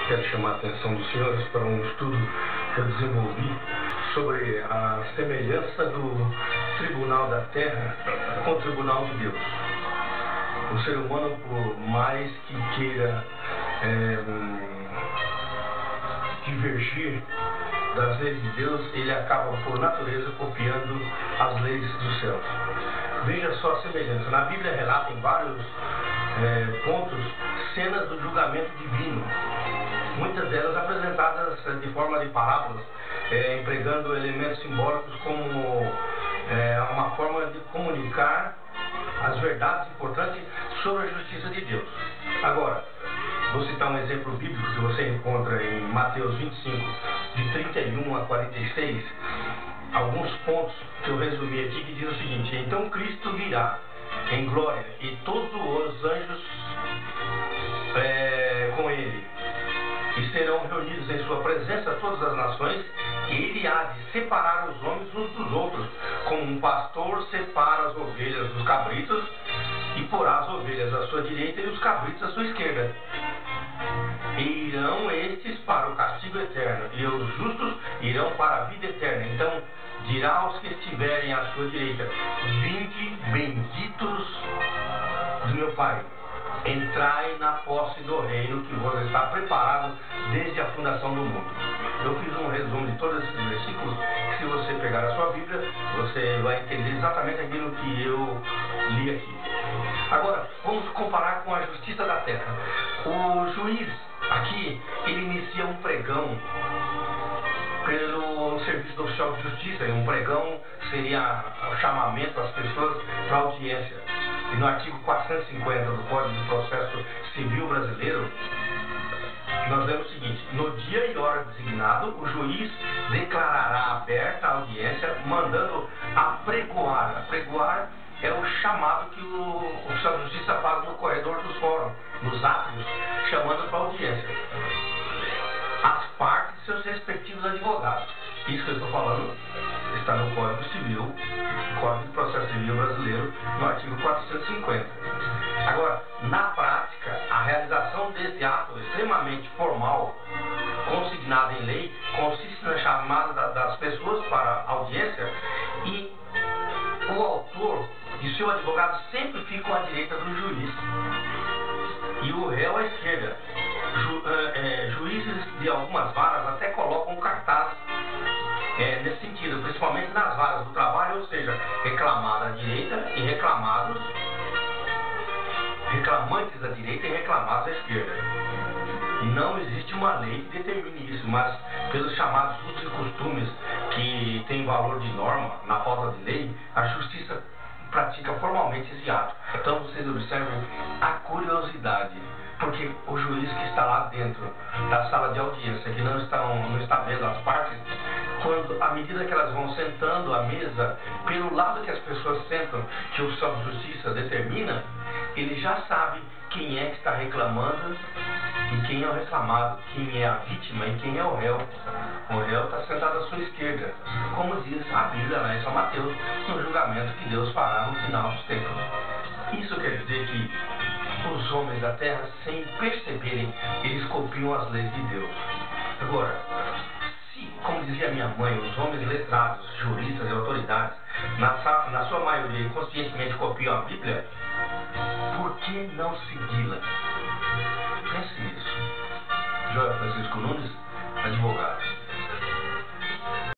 quero chamar a atenção dos senhores para um estudo que eu desenvolvi sobre a semelhança do Tribunal da Terra com o Tribunal de Deus. O ser humano, por mais que queira divergir das leis de Deus, ele acaba, por natureza, copiando as leis do céu. Veja só a semelhança. Na Bíblia relata em vários pontos cenas do julgamento divino, muitas delas apresentadas de forma de parábolas, empregando elementos simbólicos como uma forma de comunicar as verdades importantes sobre a justiça de Deus. Agora, vou citar um exemplo bíblico que você encontra em Mateus 25, de 31 a 46, alguns pontos que eu resumi aqui, que diz o seguinte: então Cristo virá em glória e todos os anjos com ele, e serão reunidos em sua presença todas as nações, e ele há de separar os homens uns dos outros, como um pastor separa as ovelhas dos cabritos, e porá as ovelhas à sua direita e os cabritos à sua esquerda. E irão estes para o castigo eterno, e os justos irão para a vida eterna. Então dirá aos que estiverem à sua direita: vinde, benditos do meu Pai, entrai na posse do reino que vos está preparado desde a fundação do mundo. Eu fiz um resumo de todos esses versículos. Se você pegar a sua Bíblia, você vai entender exatamente aquilo que eu li aqui. Agora, vamos comparar com a justiça da terra. O juiz aqui, ele inicia um pregão pelo Serviço Oficial de Justiça. Um pregão seria o chamamento às pessoas para audiência. E no artigo 450 do Código de Processo Civil Brasileiro, nós lemos o seguinte: no dia e hora designado, o juiz declarará aberta a audiência, mandando apregoar. Apregoar é o chamado que o oficial de justiça faz no corredor dos fóruns, nos átrios, chamando para audiência as partes e seus respectivos advogados. Isso que eu estou falando está no Código Civil, Código de Processo Civil Brasileiro, no artigo 450. Agora, na prática, a realização desse ato extremamente formal, consignado em lei, consiste na chamada das pessoas para audiência, e o autor e seu advogado sempre ficam à direita do juiz e o réu à esquerda. Juízes de algumas varas até colocam cartaz nesse sentido, principalmente nas varas do trabalho, ou seja, reclamado à direita e reclamantes à direita e reclamados à esquerda. Não existe uma lei que determine isso, mas pelos chamados usos e costumes que têm valor de norma, na falta de lei, a justiça pratica formalmente esse ato. Então vocês observem a curiosidade, porque o juiz que está lá dentro da sala de audiência, que não está vendo as partes, quando, à medida que elas vão sentando à mesa, pelo lado que as pessoas sentam, que o oficial de justiça determina, ele já sabe quem é que está reclamando e quem é o reclamado, quem é a vítima e quem é o réu. O réu está sentado à sua esquerda, como diz a Bíblia lá em São Mateus, no julgamento que Deus fará no final dos tempos. Isso quer dizer que os homens da terra, sem perceberem, eles copiam as leis de Deus. Agora, se, como dizia minha mãe, os homens letrados, juristas e autoridades, na sua maioria conscientemente copiam a Bíblia, por que não segui-la? Pense nisso. Joel Francisco Nunes, advogado.